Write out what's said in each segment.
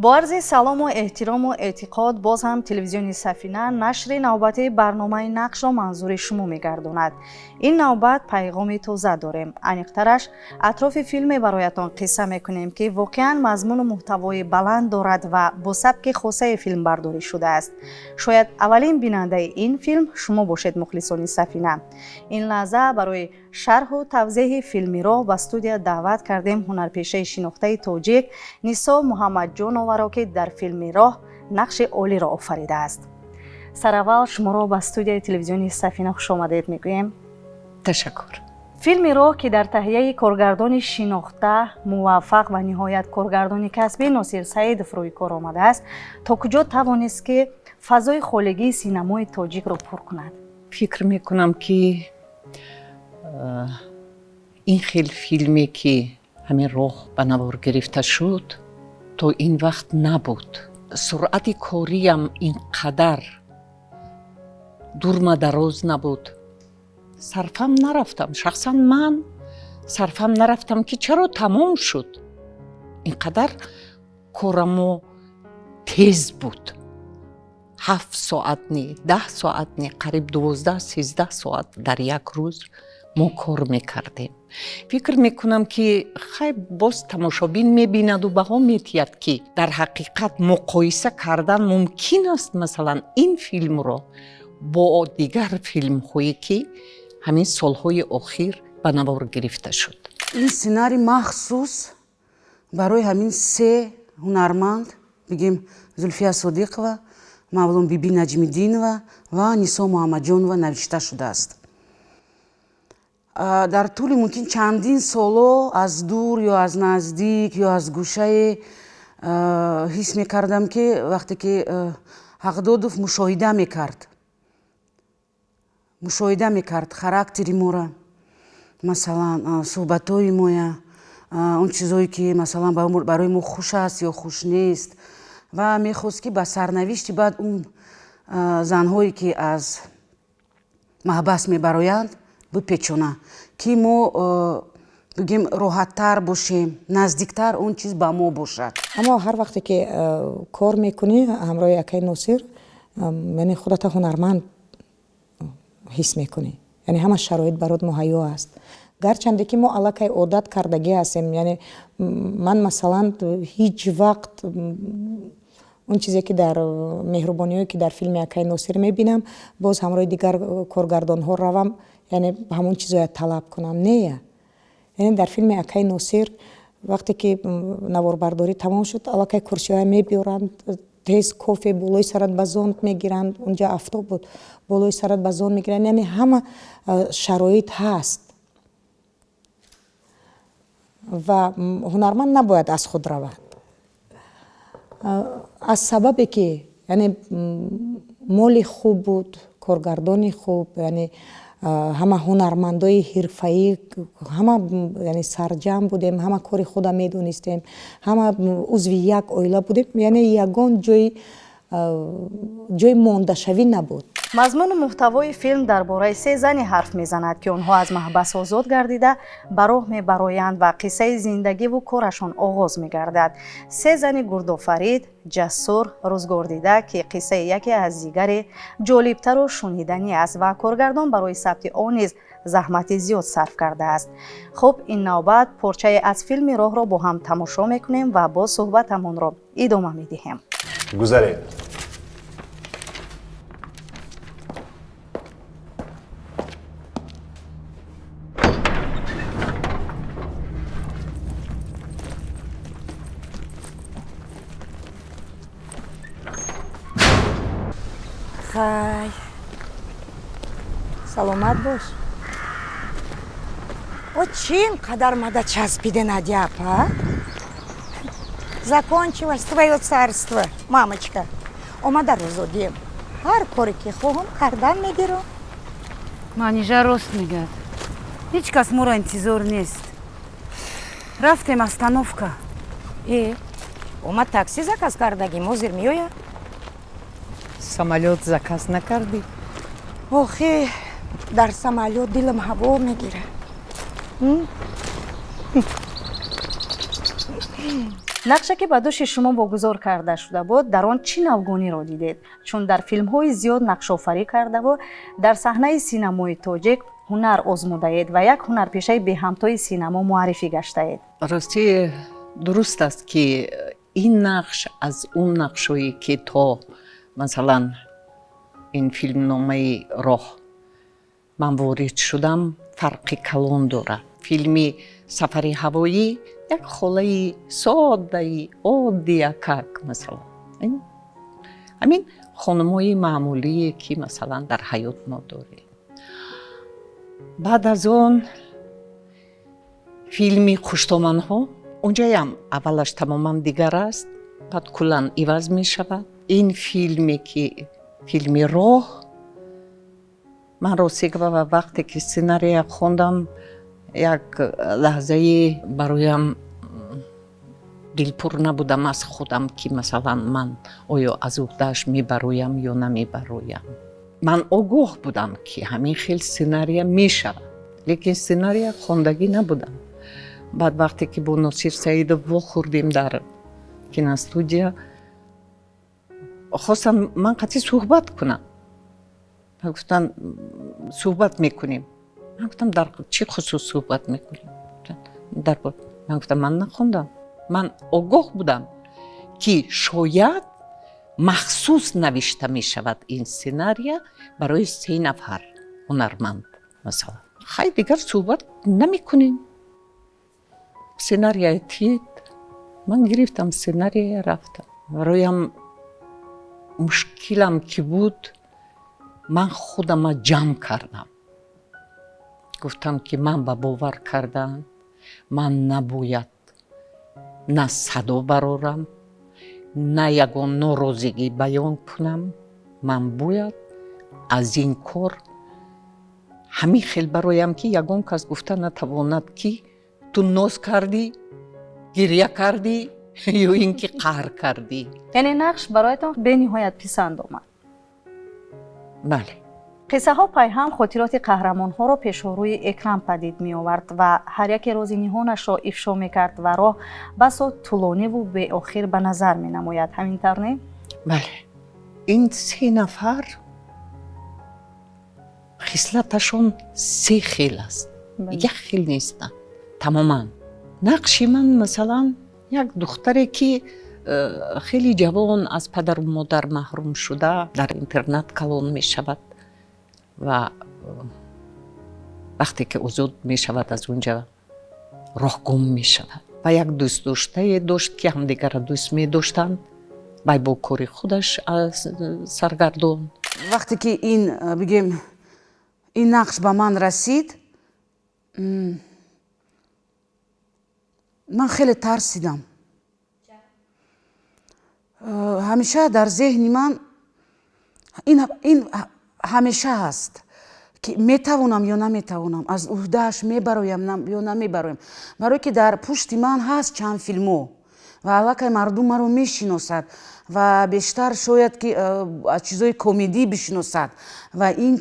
با عرض سلام و احترام و اعتقاد باز هم تلویزیون سفینه نشر نوبتی برنامه نقش را منظور شما می‌گرداند. این نوبت پیغام تازه داریم. عمیق‌ترش اطراف فیلم برایتان قصه می‌کنیم که واقعاً مضمون و محتوای بلند دارد و با سبک خاصه فیلم برداری شده است. شاید اولین بیننده این فیلم شما باشید مخلصان سفینه. این لحظه برای شرح و توضیح فیلمی را به استودیو دعوت کردیم هنرپیشه شناخته تاجیک نیسا محمد جان را که در فیلم راه نقش عالی را آفریده است. سراول شما را به استودیوی تلویزیونی سفینه خوش آمدید میگویم. تشکر. فیلم راه که در تهیه کارگردان شناخته، موفق و نهایت کارگردان کسبی ناصر سعید فروی کار آمده است، تا کجا توانست که فضای خالگی سینمای تاجیک را پر کند؟ فکر میکنم که این خیلی فیلمی که همین راه به نوار گرفته شد تا این وقت نبود. سرعت کاری هم اینقدر دور دراز نبود. صرفم نرفتم، شخصا من صرفم نرفتم که چرا تمام شد. اینقدر کارمو تیز بود. 7 ساعت نه، 10 ساعت نه، قریب 12-13 ساعت در یک روز ما کار میکردیم. فکر میکنم که خیلی باز تماشابین میبیند و بها میتید که در حقیقت مقایسه کردن ممکن است مثلا این فیلم را با دیگر فیلم هایی که همین سالهای اخیر به نوار گرفته شد. این سیناری مخصوص برای همین 3 هنرمند بگیم زلفیا صادقова، مولون بیبی نجمیدینова و نیسا محمد جانова نوشته شده است. در طول ممکن چندین سالو از دور یا از نزدیک یا از گوشه حس میکردم که وقتی که حقدادوف مشاهده میکرد خاراکتری ما را، مثلا صحبتهای ما، اون چیزایی که مثلا برای ما خوش است یا خوش نیست و میخواست که با سرنوشتی بعد اون زنهایی که از محبس میبرایند بپیچونه که ما بگیم راحت‌تر باشیم، نزدیکتر اون چیز با ما باشد. اما هر وقتی که کار میکنی همراه اکای ناصر، یعنی خودت هنرمند حس میکنی، یعنی همه شرایط برات مهیا است. گرچنده که ما علاقه عادت کردگی هستیم، یعنی من مثلا هیچ وقت اون چیزی که در مهربانی‌هایی که در فیلم اکای ناصر میبینم باز همراه دیگر کارگردان ها روم، یعنی همون چیزایی طلب کنم نه. یعنی در فیلم اکای ناصر وقتی که نوار برداری تمام شد علاقه کرسی‌های میبیارند، تیز کافی بالای سرت بزاند میگیرند، اونجا آفتاب بود بالای سرت بزاند میگیرند، یعنی همه شرایط هست و هنرمند نباید از خود رود. از سببی که یعنی مال خوب بود، کارگردانی خوب، یعنی همه هنرمندای حرفه‌ای، همه یعنی سرجم بودیم، همه کار خود میدونستیم، همه عضو یک عائله بودیم، یعنی یگان جای مانده شوی نبود. مضمون و محتوای فیلم درباره 3 زنی حرف میزند که آنها از محبس آزاد گردیده به راه میبرایند و قصه زندگی و کارشان آغاز میگردد. 3 زن گردآفرید، جسور، روزگار دیده که قصه یکی از دیگری جالبتر و شنیدنی است و کارگردان برای ثبت آن نیز زحمت زیاد صرف کرده است. خب این نوبت پارچه از فیلم راه را با هم تماشا میکنیم و با صحبتمون را ادامه میدهیم. گذارید. خای سلامت باش. О, чем кадар мада часпиде надяпа? Закончилось твое царство, мамочка. Омада розодием. Ҳар коре ки хоҳам кардан мегирам. манижа рост мегӯяд. ҳеҷ кас моро интизор нест. рафтем остановка. омад такси заказ кардагим, ҳозир меояд? самолет заказ накардӣ? охе, дар самолет дилам ҳаво мегирад. нақше ки ба дӯши шумо вогузор карда шуда буд, дар он чӣ навгониро дидед? Чун дар филмҳои зиёд нақшофарӣ кардаву дар саҳнаи синамои тоҷик ҳунар озмудаед ва як ҳунарпешаи беҳамтои синамо муаррифӣ гаштаед. рости дуруст аст ки ин нақш аз он нақшое ки то масалан ин филмномаи роҳ ман ворид шудам фарқи калон дорад. филми сафари ҳавоӣ як холаи соддаи оддиякак масалан ҳамин хонумҳои маъмулие ки масалан дар ҳаёт мо дорем. баъд аз он филми хуштоманҳо онҷаям аввалаш тамоман дигар аст, баъд куллан иваз мешавад. ин филме ки филми роҳ ман рости гава вақте ки сценария хондам як лаҳзае бароям дилпур набудам аз худам ки масалан ман оё аз уҳдааш мебароям ё намебароям. ман огоҳ будам ки ҳамин хел сценария мешавад, лекин сценария хондагӣ набудам. баъд вақте ки бо Носир Саидов вохӯрдем дар киностудия, хостам ман қатъи суҳбат кунам. гуфтан суҳбат мекунем. ман гуфтам дар чӣ хусус суҳбат мекунем? ман гуфтам ман нахондам. ман огоҳ будам ки шояд махсус навишта мешавад ин сценария барои 3 нафар ҳунарманд масалан. хай дигар суҳбат намекунем. сценария тид ман гирифтам сценария рафтам. бароям мушкилам ки буд, ман худама ҷамъ кардам. гуфтам ки ман ба бовар кардан ман набояд на садо барорам, на ягон норозигӣ баён кунам. ман бояд аз ин кор ҳамин хел бароям ки ягон кас гуфта натавонад ки ту ноз кардӣ, гирья кардӣ ё ин ки қаҳр кардӣ. яъне нақш бароятон бениҳоят писанд омад. бале. қиссаҳо пайҳам хотироти қаҳрамонҳоро пешоҳрӯи экран падид меовард ва ҳар яке рози ниҳонашро ифшо мекард ва роҳ басо тӯлониву беохир ба назар менамояд. ҳамин тавр не? бале. ин 3 нафар хислаташон 3 хел аст. як хел нестанд тамоман. нақши ман масалан як духтаре ки хеле ҷавон аз падару модар маҳрум шуда дар интернат калон мешавад ва вақте ки озод мешавад аз онҷа роҳгум мешавад ва як дӯстдоштае дошт ки ҳамдигара дӯст медоштанд. вай бо кори худаш саргардон. вақте ки бигем ин нақш ба ман расид, ман хеле тарсидам. ҳамеша дар зеҳни ман ин ҳамеша ҳаст ки метавонам ё наметавонам, аз уҳдааш мебароям ё намебароям. барое ки дар пушти ман ҳаст чанд филмо ва аллакай мардум маро мешиносад ва бештар шояд ки аз чизҳои комедӣ бишиносад ва ин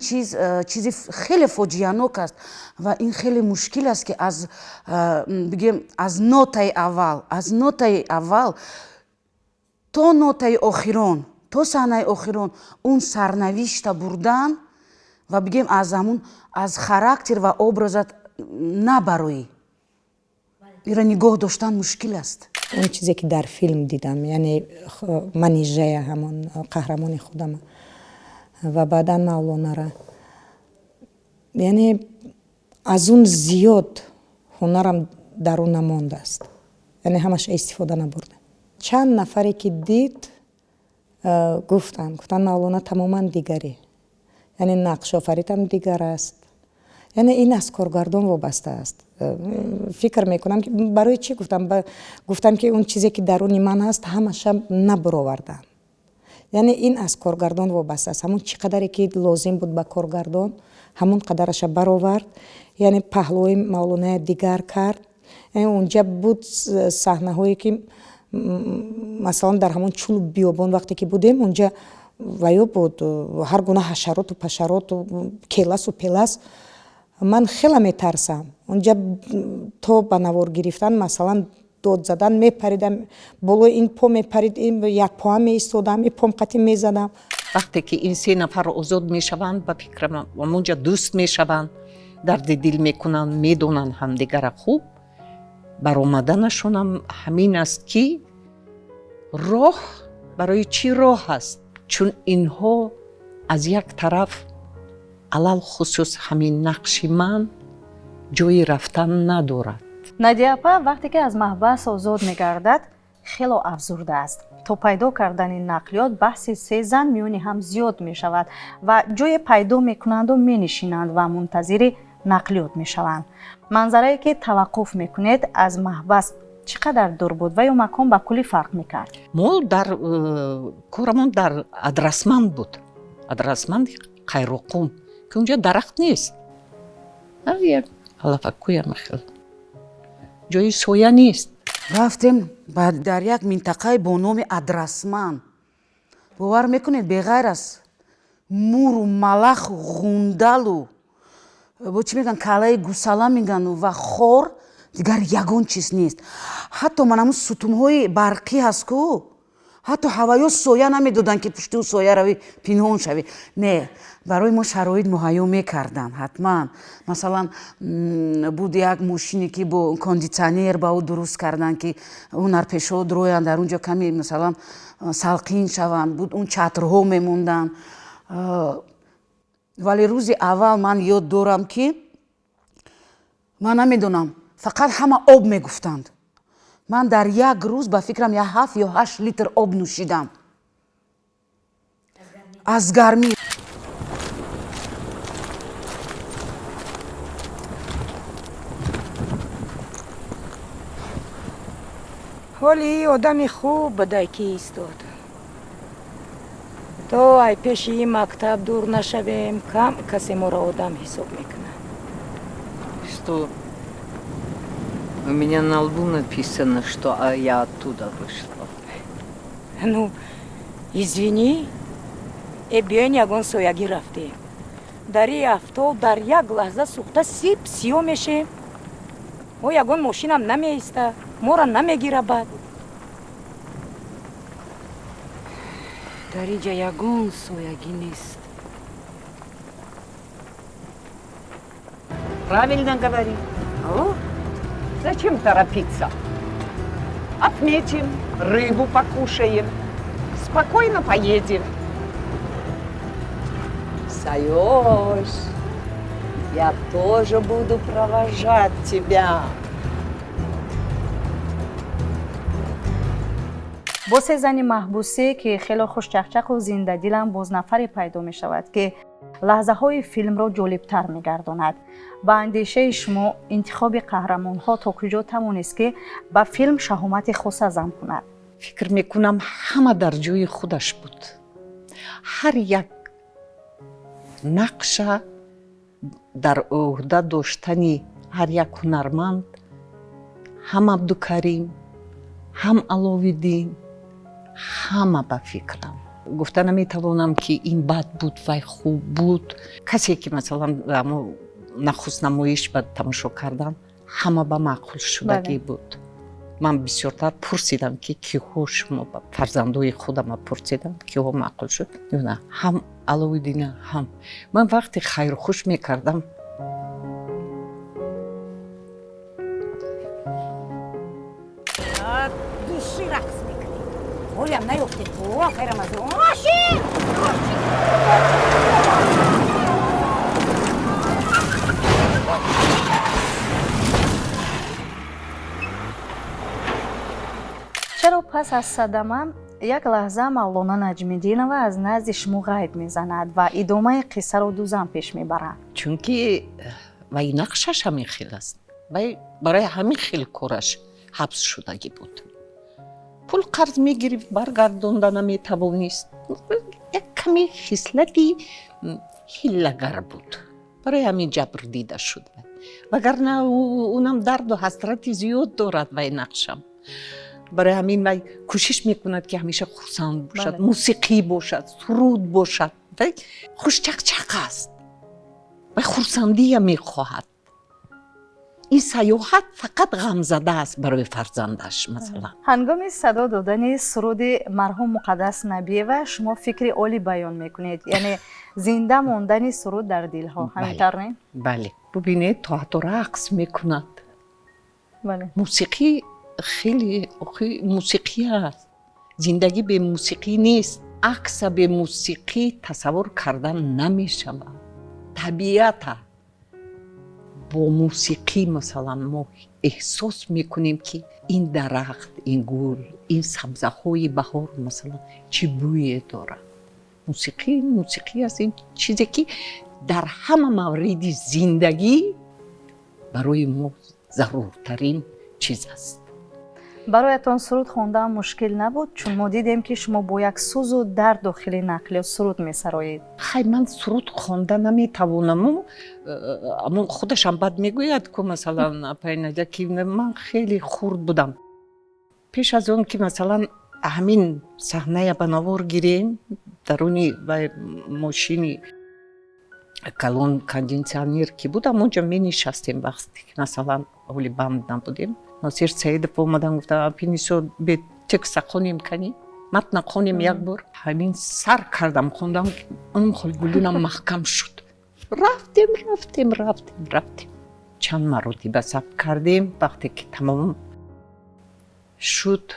чизи хеле фоҷианок аст ва ин хеле мушкил аст ки бигем аз нотаи аввал то нотаи охирон, то саҳнаи охирон он сарнавишта бурдан ва бигем аз характер ва образат набароӣ. ира нигоҳ доштан мушкил аст. он чизе ки дар филм дидам, яъне манижая ҳамон қаҳрамони худама ва баъдан мавлонара, яъне аз он зиёд ҳунарам дар он намондааст. яъне ҳамаша истифода набурда. чанд нафаре ки дид гуфтанд мавлона тамоман дигаре, яъне нақшофаритам дигар аст. яъне ин аз коргардон вобаста аст. фикр мекунам ки барои чӣ гуфтам ки он чизе ки даруни ман ҳаст ҳамаша набуровардам. яъне ин аз коргардон вобаста аст. ҳамон чӣ қадаре ки лозим буд ба коргардон ҳамон қадараша баровард. яъне паҳлӯи мавлоная дигар кард. яъне онҷа буд саҳнаҳое ки масалан дар ҳамон чӯлу биёбон вақте ки будем онҷа ваё буд ҳар гуна ҳашароту пашароту келасу пелас. ман хеле метарсам. онҷа то ба навор гирифтан масалан дод задан мепаридам болои ин по мепарид ин як поам меистодам ин пом қатӣ мезадам. вақте ки ин се нафар озод мешаванд ба фикрам амунҷа дӯст мешаванд дарди дил мекунанд медонанд ҳамдигара хуб баромаданашонам ҳамин аст ки роҳ барои чӣ роҳ аст чун инҳо аз як тараф алал хусус ҳамин нақши ман ҷои рафтан надорад. надия апа вақте ки аз маҳбас озод мегардад хело афзурда аст. то пайдо кардани нақлиёт баҳси се зан миёни ҳам зиёд мешавад ва ҷое пайдо мекунанду менишинанд ва мунтазири нақлиёт мешаванд. манзарае ки таваққуф мекунед аз маҳбас чӣ қадар дур буд ва ё макон ба куллӣ фарқ мекард? мо дар корамон дар адрасманд буд, адрасманди қайроқум ки унҷа дарахт нест, як алафакуям хел ҷои соя нест. рафтем дар як минтақаи бо номи адрасманд. бовар мекунед беғайр аз муру малаху ғундалу бо чӣ мегӯянд калаи гусала мегану ва хор дигар ягон чиз нест. ҳатто манаму сутунҳои барқӣ ҳаст ку ҳатто ҳаваё соя намедоданд ки пушти ӯ соя равӣ пинҳон шавӣ. не барои мо шароит муҳайё мекарданд ҳатман. масалан буд як мошине ки бо кондитсионер ба ӯ дуруст карданд ки ҳунарпешҳо роянд дар унҷо каме масалан салқин шаванд. буд он чатрҳо мемонданд. вале рӯзи аввал ман ёд дорам ки ман намедонам фақат ҳама об мегуфтанд. ман дар як рӯз ба фикрам 7 ё 8 литр об нӯшидам аз гармӣ. ҳоли одами хуб бадай ки истод то ай пеши ин мактаб дур нашавем кам касе моро одам ҳисоб мекунад. Что у меня на лбу написано, что я оттуда вышла. ну извини биёин ягон соягӣ рафтем дар ин афтоб дар як лаҳза сӯхта сип сиё мешем. о ягон мошинам намеиста моро намегира бад. дар инҷа ягон соягӣ нест. Правильно говорит. Зачем торопиться? Отметим, рыбу покушаем, спокойно поедем. Саёш, я тоже буду провожать тебя. бо се зани маҳбусӣ ки хело хушчақчақу зиндадилам бознафаре пайдо мешавад ки лаҳзаҳои филмро ҷолибтар мегардонад. ба андешаи шумо интихоби қаҳрамонҳо то куҷо тавонист ки ба филм шаҳомати хоса зам кунад? фикр мекунам ҳама дар ҷои худаш буд. ҳар як нақша дар ӯҳда доштани ҳар як ҳунарманд, ҳам Абдукарим, ҳам Аловиддин, ҳама ба фикрам. гуфта наметавонам ки ин бад буд вай хуб буд. касе ки масалан нахуст намоиш ба тамошо кардан ҳама ба маъқул шудагӣ буд. ман бисёртар пурсидам ки киҳо шумо фарзандои худам пурсидам киҳо маъқул шуд. ёна ҳам Аловиддина ҳам ман вақте хайрухуш мекардам души рақс мекунем. оям наёфтем охирам аз машин. чаро пас аз садама як лаҳза мавлона наҷмиддинова аз назди шумо ғайб мезанад ва идомаи қиссаро дузан пеш мебарад? чунки вай нақшаш ҳамин хел аст. вай барои ҳамин хел кораш ҳабс шудагӣ буд. пул қарз мегирифт баргардонда наметавонист. як каме хислати ҳиллагар буд. барои ҳамин ҷабр дида шуд. вагарна унам дарду ҳасрати зиёд дорад вай нақшам. барои ҳамин вай кӯшиш мекунад ки ҳамеша хурсанд бошад, мусиқӣ бошад, суруд бошад. вай хушчақчақ аст. вай хурсандия мехоҳад. این سیاحت فقط غمزده است برای فرزندش مثلا. ҳангоми садо додани суруди марҳум муқаддас набиева шумо фикри олӣ баён мекунед, яъне зинда мондани суруд дар дилҳо, ҳаминтар не? بله ببینید تا حتی رقص میکند. бале. موسیقی خیلی موسیقی است. زندگی به موسیقی نیست. عکس به موسیقی تصور کردن نمیشود. طبیعت با موسیقی مثلا ما احساس میکنیم که این درخت، این گل، این سبزه های بهار مثلا چی بوی داره. موسیقی است این چیزی که در همه مورد زندگی برای ما ضرورترین چیز است. бароятон суруд хондан мушкил набуд, чун мо дидем ки шумо бо як сӯзу дард дохили нақлиёт суруд месароед. хай ман суруд хонда наметавонам, аммо худашам бад мегӯяд ку масалан апайнаҷа ки ман хеле хурд будам. пеш аз он ки масалан ҳамин саҳная ба навор гирем, даруни мошини калон кондитсионер ки будам, онҷа менишастем вақте ки масалан ҳоли банд набудем. ناصر سعیدов اومدن گفتن پینیسو به تکست خونیم کنی متن خونیم یک بار. همین سر کردم خوندم، اون خلگولونم محکم شد. رفتیم چند مرتبه ثبت کردیم. وقتی که تمام شد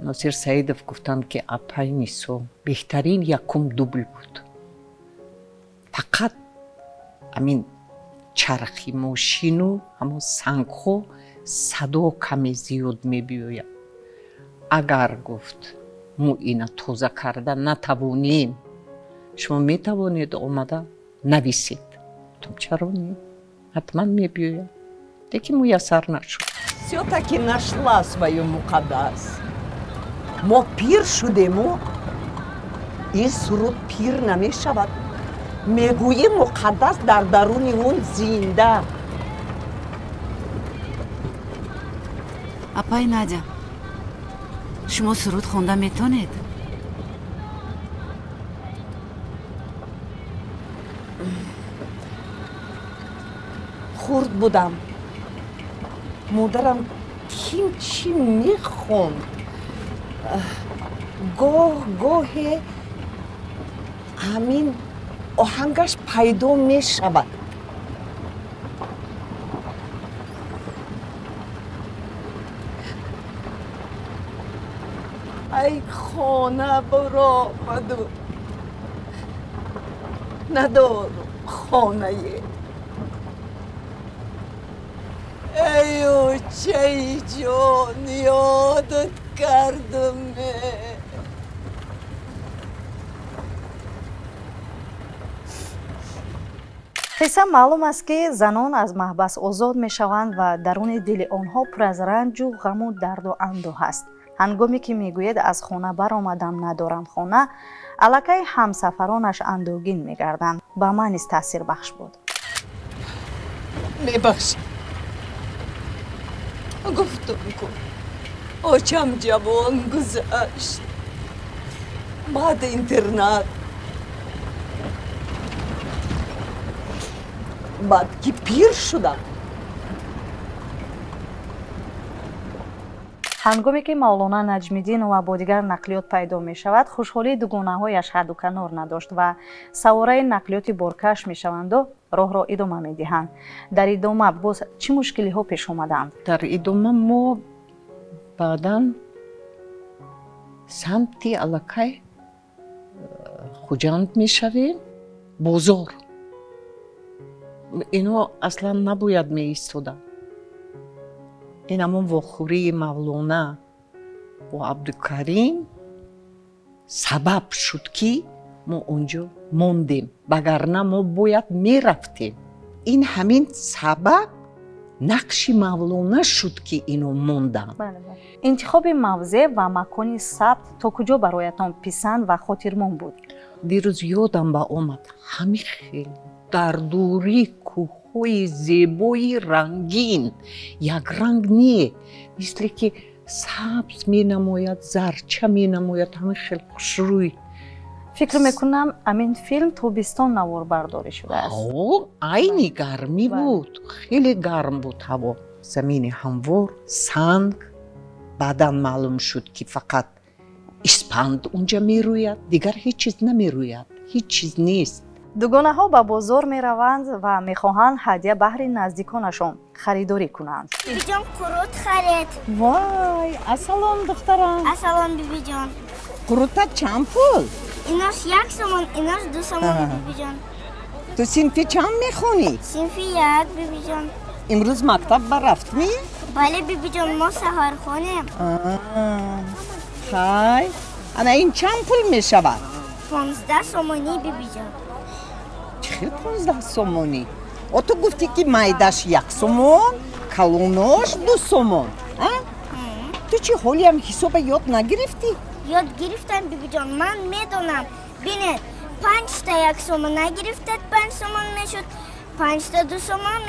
ناصر سعیدов گفتن که اپینیسو بهترین یکم دوبل بود. فقط همین چرخی ماشینو همون سنگخو صدا کمی زیاد میبیوید. اگر گفت ما اینا توزه کرده نتوانیم، شما میتوانید آمده نویسید. تو چرا نیم؟ حتما میبیوید. دیگه میسر نشد. Все-таки нашла свою мукаддас. ما پیر شدیم و این سرود پیر نمیشود. میگویی مقدس در درون اون زنده. апай надя шумо суруд хонда метонед? خورد بودم. مادرم چی میخوند. گاهی همین آهنگش پیدا میشود. ای خانه برآمد و ندارم خانه. ای چه جان یادت کردم. қисса маълум аст ки занон аз маҳбас озод мешаванд ва даруни дили онҳо пур аз ранҷу ғаму дарду андӯҳ аст. ҳангоме ки мегӯяд аз хона баромадам надорам хона, аллакай ҳамсафаронаш андӯҳгин мегарданд. ба ман низ таъсирбахш буд. میبخش. گفتم کن آچم جوان گذشت بعد اینترنت، بعد که پیر شدم. ҳангоме ки мавлона наҷмиддинова бо дигар нақлиёт пайдо мешавад, хушҳолии дугонаҳояш ҳадду канор надошт ва савораи нақлиёти боркаш мешаванду роҳро идома медиҳанд. дар идома боз чӣ мушкилиҳо пеш омаданд? дар идома мо баъдан самти аллакай хуҷанд мешавем. бозор ино аслан набояд меистода. ин ҳамон вохӯрии мавлона бо абдукарим сабаб шуд ки мо онҷо мондем, вагарна мо бояд мерафтем. ин ҳамин сабаб нақши мавлона шуд ки ино монданд. интихоби мавзеъ ва макони сабт то куҷо бароятон писанд ва хотирмон буд? дирӯз ёдам ба омад ҳами хел дар дури кӯҳҳои зебои рангин, якранг не, мисли ки сабз менамояд, зарча менамояд, ҳами хел хушрӯй. фикр мекунам амин филм тобистон наворбардорӣ шудааст. айни гармӣ буд, хеле гарм буд ҳаво. زمین هموار سنگ بعداً معلوم شد که فقط اسپند اونجا میروید دیگر هیچ چیز نمیروید هیچ چیز نیست дугонаҳо ба бозор мераванд ва мехоҳанд ҳадия баҳри наздиконашон харидорӣ кунанд. бибиҷон қурут харед. вай ассалом духтарам асалом бибиҷон. қурута чанд пул инош 1 сомон, инош 2 сомон бибиҷон. ту синфи чанд мехонӣ синфи 1 бибиҷон. имрӯз мактаб барафтӣ бале бибиҷон, мо саҳархонем. хай ана ин чанд пул мешавад 15 сомонӣ бибиҷон. чӣ 15 сомонӣ о ту гуфтӣ ки майдаш 1 сомон калонош 2 сомон ту чӣ ҳолиам ҳисоба ёд нагирифтӣ ёд гирифтам бибиҷон, ман медонам. бинед 5 та 1 сомон нагирифтед 5 сомон мешуд, 5 та 2 сомон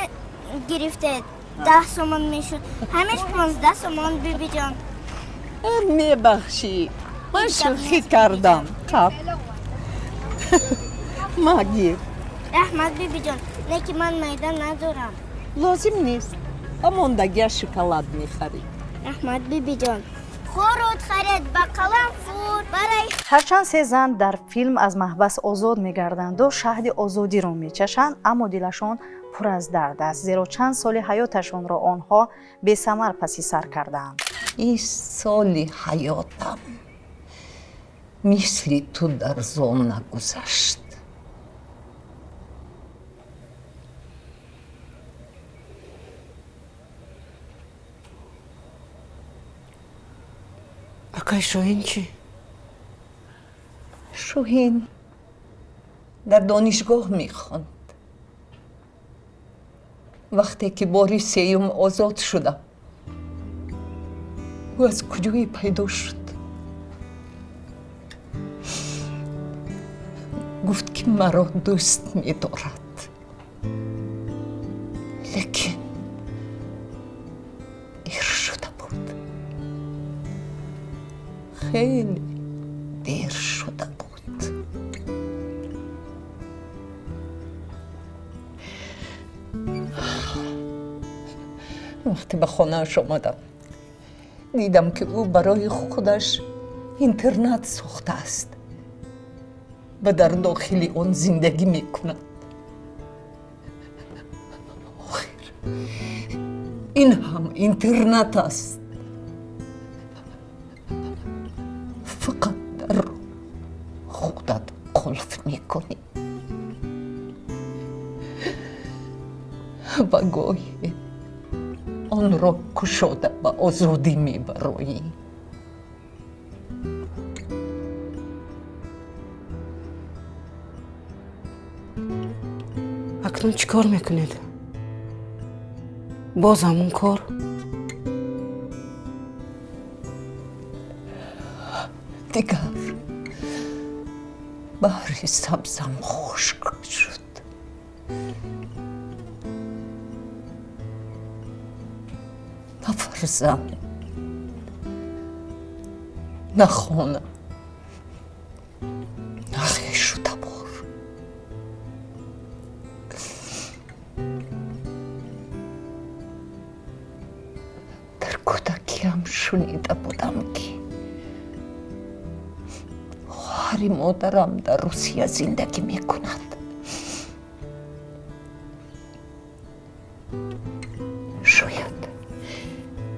гирифтед 10 сомон мешуд, ҳамеш 15 сомон бибиҷон. мебахшӣ ман шӯхӣ кардам қаб магир раҳмат бибиҷон, лекин ман майда надорам. лозим нест ба мондагиаш шоколад мехарӣ раҳмат бибиҷон. хурут харед ба қаламфур барай. ҳарчанд се зан дар филм аз маҳбас озод мегарданду шаҳди озодиро мечашанд, аммо дилашон пур аз дард аст, зеро чанд соли ҳаёташонро онҳо бесамар паси сар кардаанд. ин соли ҳаётам мисли ту дар зон нагузашт акай шоҳин чӣ шоҳин дар донишгоҳ мехонд вақте ки бори сеюм озод шудам ӯ аз куҷои пайдо шуд гуфт ки маро дӯст медорад лекин дер шуда буд хеле дер шуда буд вақте ба хонааш омадам дидам ки ӯ барои худаш интернат сохтааст ва дар дохили он зиндагӣ мекунад охир ин ҳам интернат аст фақат дар худат қулф мекунӣ ва гоҳе онро кушода ба озодӣ мебароӣ акнун чӣ кор мекунед боз ҳамун кор дигар баҳри сабзам хушк шуд на фарзанд на хона на хешу табор дар кӯдакиам шунида будам ки хоҳари модарам дар русия зиндагӣ мекунад шояд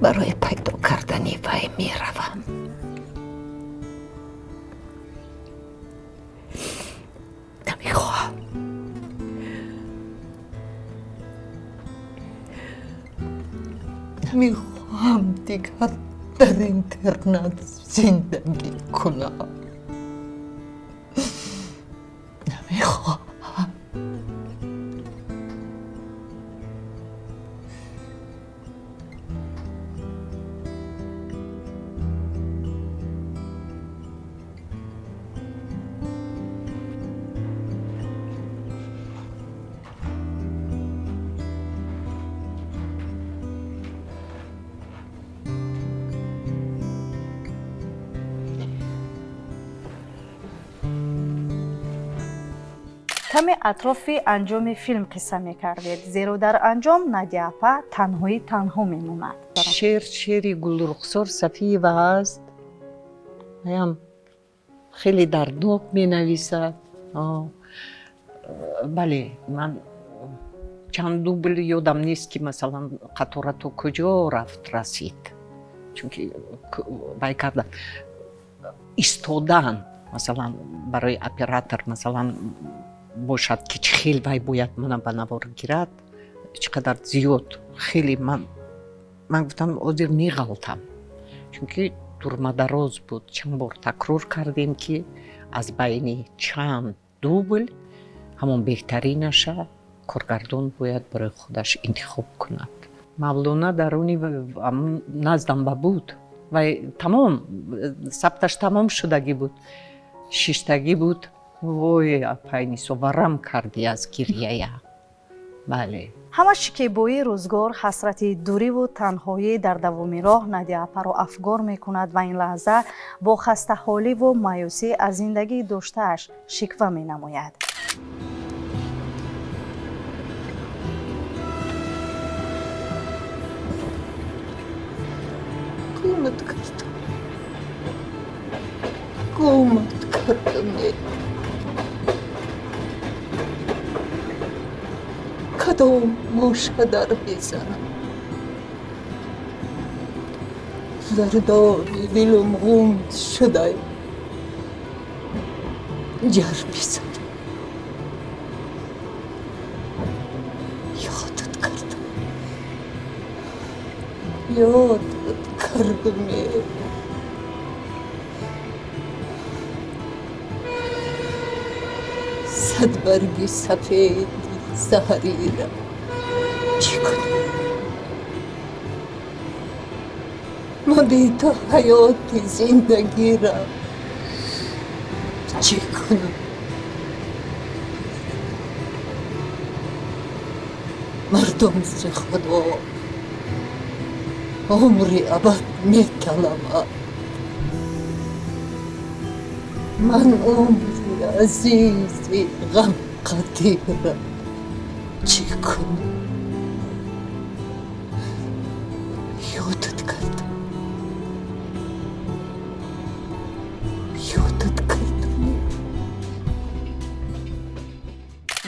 барои пайдо кардани вай меравам намехоҳам намехоҳам дигар дар интернат зиндагӣ кунам намехоҳам کمی اطراف انجام فیلم قصه میکردید، زیرا در انجام نادیا اپا تنها میموند. شعری گلرخسار صفیه است. هم خیلی دردناک می نویسد. بله، من چند دوبل یادم نیست که مثلا قطار تو کجا رفت رسید، چون که بای کردن ایستادن مثلا برای اپراتور مثلا باشد که خیلی بای باید منم به نوار گیرد، چقدر زیاد خیلی من گفتم آدر میغلطم، چون که دراز بود. چند بار تکرار کردیم که از بین چند دوبل همون بهترینش کارگردان باید برای خودش انتخاب کند. مولانا درونی نزدم بود و تمام ثبتش تمام شدگی بود، شیشتگی بود. وای پایینیسو ورم کردی از گریه. بله، همه شکیبایی روزگار، حسرت دوری و تنهایی در دوامی راه نادیا اپا را افگار میکند و این لحظه با خسته حالی و مایوسی از زندگی داشته‌اش شکوه می نماید. گمت کردم کدام موشه در بزنم، زرداری دلم غمد شده جر بزنم. یادت کردم صد برگ سفید سحری را چی کنم؟ مدیت حیات زندگی را چی کنم؟ مردم ز خدا عمر ابد می طلبد، من عمر عزیز غم قدیر را چی کنم؟ یادت کردم.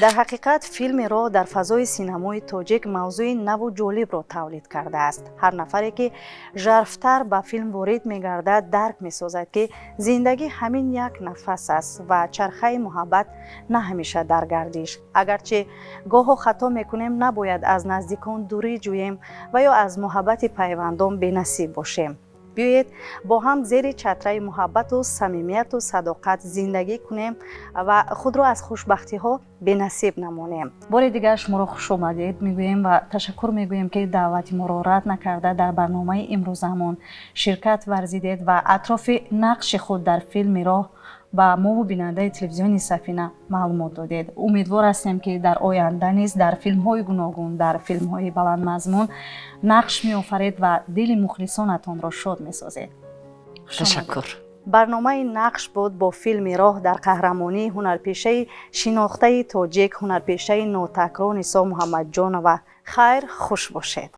در حقیقت فیلم را در فضای سینمای تاجیک موضوع نو و جالب را تولید کرده است. هر نفری که ژرفتر به فیلم وارد می‌گردد درک می‌سازد که زندگی همین یک نفس است و چرخه محبت نه همیشه در گردش. اگرچه گاه خطا می‌کنیم، نباید از نزدیکان دوری جوییم و یا از محبت پیوندان بی‌نصیب باشیم. بیایید با هم زیر چتره محبت و صمیمیت و صداقت زندگی کنیم و خود را از خوشبختی ها بی‌نصیب نمانیم. بار دیگر شما را خوش آمدید میگوییم و تشکر میگوییم که دعوت ما را رد نکرده در برنامه امروزمون شرکت ورزیدید و اطراف نقش خود در فیلم راه با ما و بیننده تلویزیون سفینه معلومات دادید. امیدوار هستیم که در آینده نیز در فیلم های گوناگون، در فیلم های بلند مضمون نقش می آفرید و دل مخلصانتان را شاد می سازید. تشکر. برنامه نقش بود با فیلم راه در قهرمانی هنرپیشه شناخته تاجیک، هنرپیشه نوتکرار نیسا محمد جان و خیر خوش باشید.